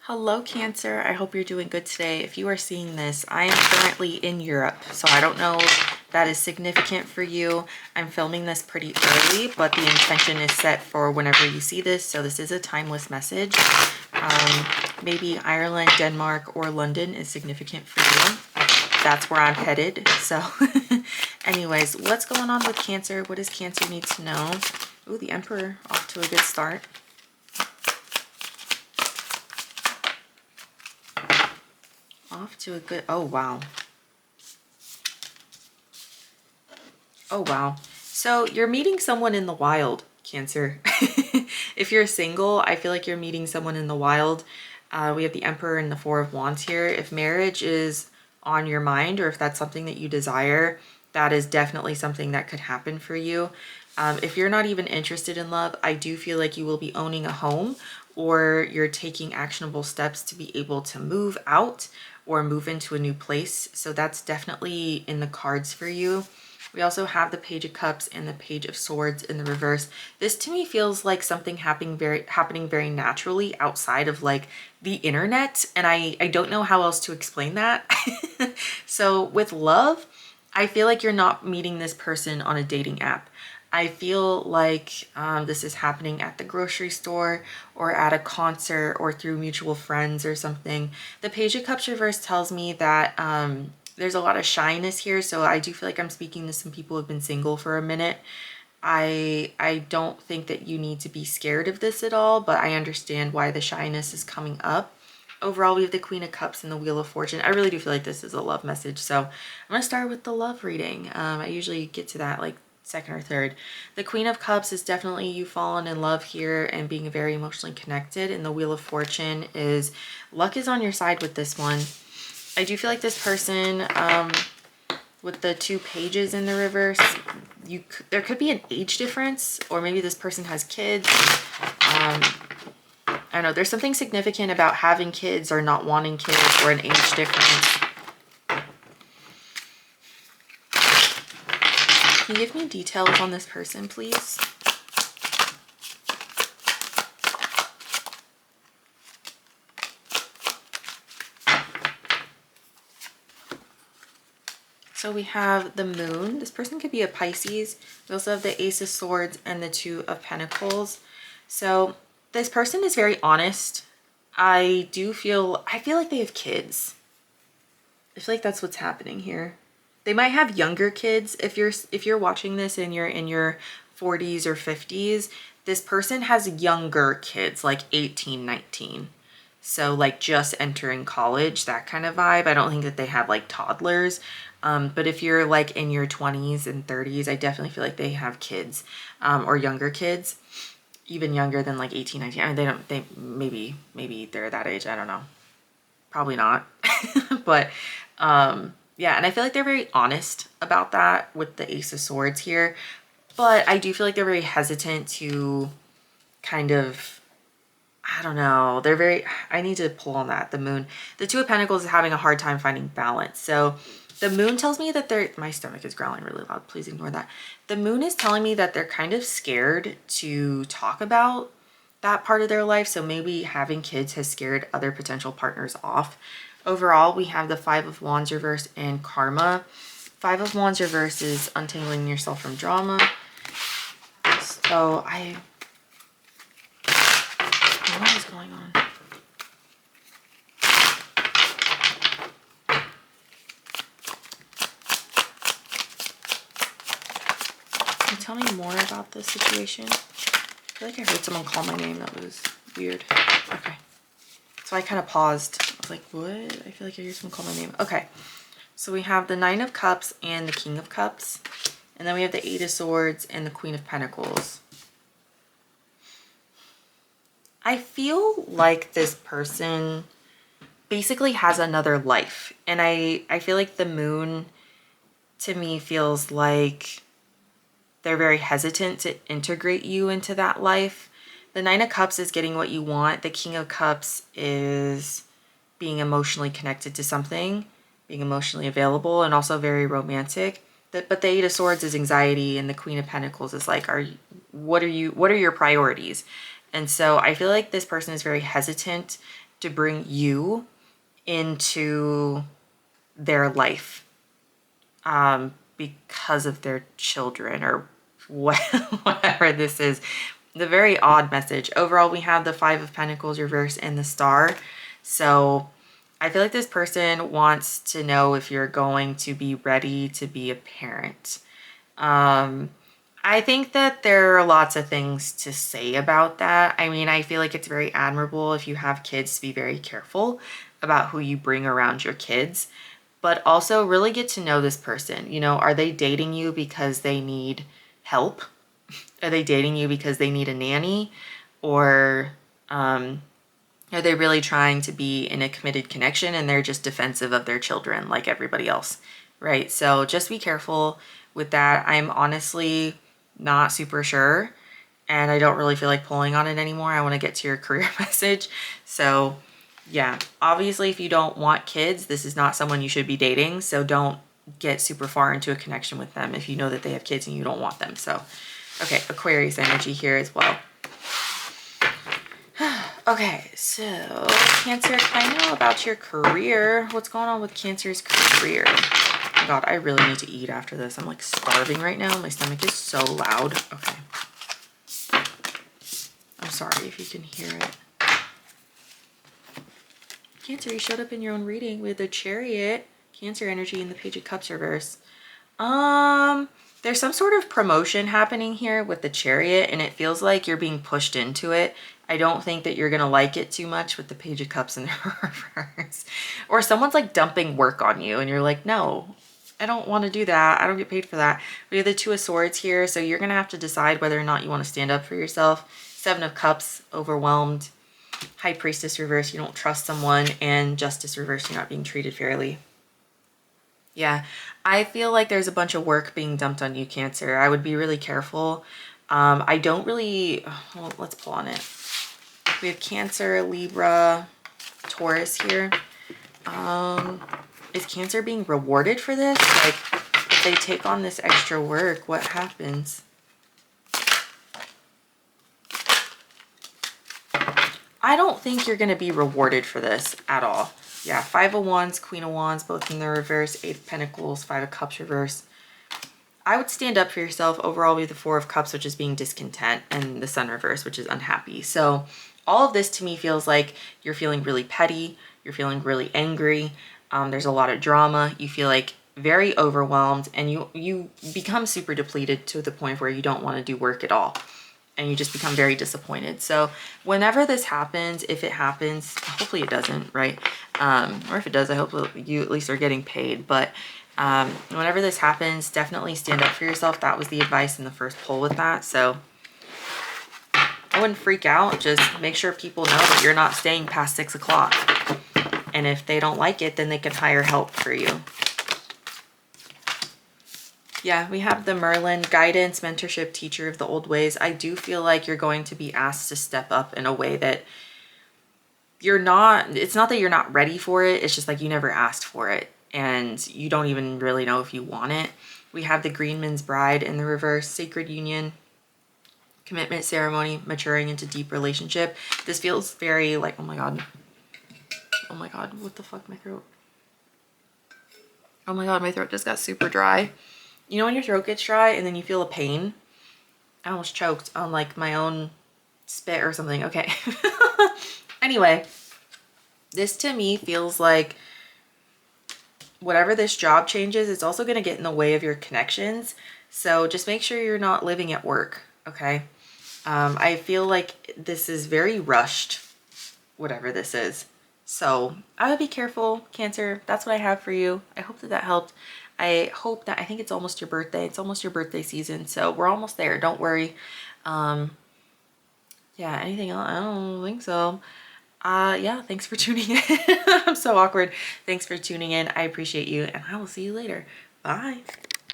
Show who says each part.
Speaker 1: Hello Cancer, I hope you're doing good today. If you are seeing this, I am currently in Europe, so I don't know if that is significant for you. I'm filming this pretty early, but the intention is set for whenever you see this, so this is a timeless message. Maybe Ireland, Denmark, or London is significant for you. That's where I'm headed. So anyways, what's going on with Cancer? What does Cancer need to know? Ooh, the Emperor off to a good start. Off to a good, oh wow. Oh wow. So you're meeting someone in the wild, Cancer. If you're single, I feel like you're meeting someone in the wild. We have the Emperor and the Four of Wands here. If marriage is on your mind, or if that's something that you desire, that is definitely something that could happen for you. If you're not even interested in love, I do feel like you will be owning a home, or you're taking actionable steps to be able to move out or move into a new place. So that's definitely in the cards for you. We also have the Page of Cups and the Page of Swords in the reverse. This to me feels like something happening very naturally outside of like the internet, and I don't know how else to explain that. So with love, I feel like you're not meeting this person on a dating app. I feel like this is happening at the grocery store or at a concert or through mutual friends or something. The Page of Cups reverse tells me that there's a lot of shyness here, so I do feel like I'm speaking to some people who have been single for a minute. I don't think that you need to be scared of this at all, but I understand why the shyness is coming up. Overall, we have the Queen of Cups and the Wheel of Fortune. I really do feel like this is a love message, so I'm going to start with the love reading. I usually get to that like second or third. The Queen of Cups is definitely you falling in love here and being very emotionally connected, and the Wheel of Fortune is luck is on your side with this one. I do feel like this person, with the two pages in the reverse, there could be an age difference, or maybe this person has kids. I don't know, there's something significant about having kids or not wanting kids, or an age difference. Can you give me details on this person, please? So we have the Moon. This person could be a Pisces. We also have the Ace of Swords and the Two of Pentacles. So this person is very honest. I feel like they have kids. I feel like that's what's happening here. They might have younger kids. If you're watching this and you're in your 40s or 50s, this person has younger kids, like 18, 19. So like just entering college, that kind of vibe. I don't think that they have like toddlers. But if you're like in your 20s and 30s, I definitely feel like they have kids, or younger kids, even younger than like 18, 19. I mean, maybe they're that age. I don't know. Probably not. But yeah, and I feel like they're very honest about that with the Ace of Swords here. But I do feel like they're very hesitant to kind of, I don't know. I need to pull on that. The Moon. The Two of Pentacles is having a hard time finding balance. So the Moon tells me that my stomach is growling really loud. Please ignore that. The Moon is telling me that they're kind of scared to talk about that part of their life. So maybe having kids has scared other potential partners off. Overall, we have the Five of Wands reverse and Karma. Five of Wands reverse is untangling yourself from drama. So what is going on? Can you tell me more about this situation? I feel like I heard someone call my name. That was weird. Okay. So I kind of paused. I was like, what? I feel like I heard someone call my name. Okay. So we have the Nine of Cups and the King of Cups. And then we have the Eight of Swords and the Queen of Pentacles. I feel like this person basically has another life. And I feel like the Moon to me feels like they're very hesitant to integrate you into that life. The Nine of Cups is getting what you want. The King of Cups is being emotionally connected to something, being emotionally available, and also very romantic. But the Eight of Swords is anxiety, and the Queen of Pentacles is like, what are your priorities? And so I feel like this person is very hesitant to bring you into their life because of their children or whatever this is. The very odd message. Overall, we have the Five of Pentacles reversed and the Star. So I feel like this person wants to know if you're going to be ready to be a parent. I think that there are lots of things to say about that. I mean, I feel like it's very admirable if you have kids to be very careful about who you bring around your kids, but also really get to know this person. You know, are they dating you because they need help? Are they dating you because they need a nanny? Or are they really trying to be in a committed connection and they're just defensive of their children like everybody else, right? So just be careful with that. I'm honestly not super sure and I don't really feel like pulling on it anymore. I want to get to your career message. So yeah, obviously if you don't want kids, this is not someone you should be dating. So don't get super far into a connection with them if you know that they have kids and you don't want them. So, okay, Aquarius energy here as well. Okay, so Cancer, can I know about your career? What's going on with Cancer's career? Oh my God, I really need to eat after this. I'm like starving right now. My stomach is so loud. Okay. I'm sorry if you can hear it. Cancer, you showed up in your own reading with the Chariot, Cancer energy, and the Page of Cups reverse. There's some sort of promotion happening here with the Chariot, and it feels like you're being pushed into it. I don't think that you're gonna like it too much with the Page of Cups in the reverse. Or someone's like dumping work on you, and you're like, no, I don't want to do that. I don't get paid for that. We have the Two of Swords here, so you're gonna have to decide whether or not you want to stand up for yourself. Seven of Cups, overwhelmed. High Priestess reverse, you don't trust someone, and Justice reverse, you're not being treated fairly. Yeah, I feel like there's a bunch of work being dumped on you, Cancer. I would be really careful. I don't really, well, let's pull on it. We have Cancer, Libra, Taurus here. Is Cancer being rewarded for this? Like, if they take on this extra work, what happens? I don't think you're going to be rewarded for this at all. Yeah, Five of Wands, Queen of Wands, both in the reverse, Eight of Pentacles, Five of Cups reverse. I would stand up for yourself. Overall, we have the Four of Cups, which is being discontent, and the Sun reverse, which is unhappy. So all of this to me feels like you're feeling really petty. You're feeling really angry. There's a lot of drama. You feel like very overwhelmed, and you become super depleted to the point where you don't want to do work at all. And you just become very disappointed. So whenever this happens, if it happens, hopefully it doesn't, right? Or if it does, I hope you at least are getting paid. But whenever this happens, definitely stand up for yourself. That was the advice in the first poll with that. So I wouldn't freak out. Just make sure people know that you're not staying past 6 o'clock. And if they don't like it, then they can hire help for you. Yeah, we have the Merlin, guidance, mentorship, teacher of the old ways. I do feel like you're going to be asked to step up in a way that you're not, it's not that you're not ready for it. It's just like you never asked for it and you don't even really know if you want it. We have the Greenman's Bride in the reverse, sacred union, commitment ceremony, maturing into deep relationship. This feels very like, oh my God, what the fuck, my throat. Oh my God, my throat just got super dry. You know when your throat gets dry and then you feel a pain? I almost choked on like my own spit or something. Okay. Anyway, this to me feels like whatever this job changes, it's also going to get in the way of your connections. So just make sure you're not living at work. Okay. I feel like this is very rushed, whatever this is. So I would be careful, Cancer. That's what I have for you. I hope that that helped. I hope that, I think it's almost your birthday. It's almost your birthday season. So we're almost there. Don't worry. Yeah, anything else? I don't think so. Yeah, thanks for tuning in. I'm so awkward. Thanks for tuning in. I appreciate you and I will see you later. Bye.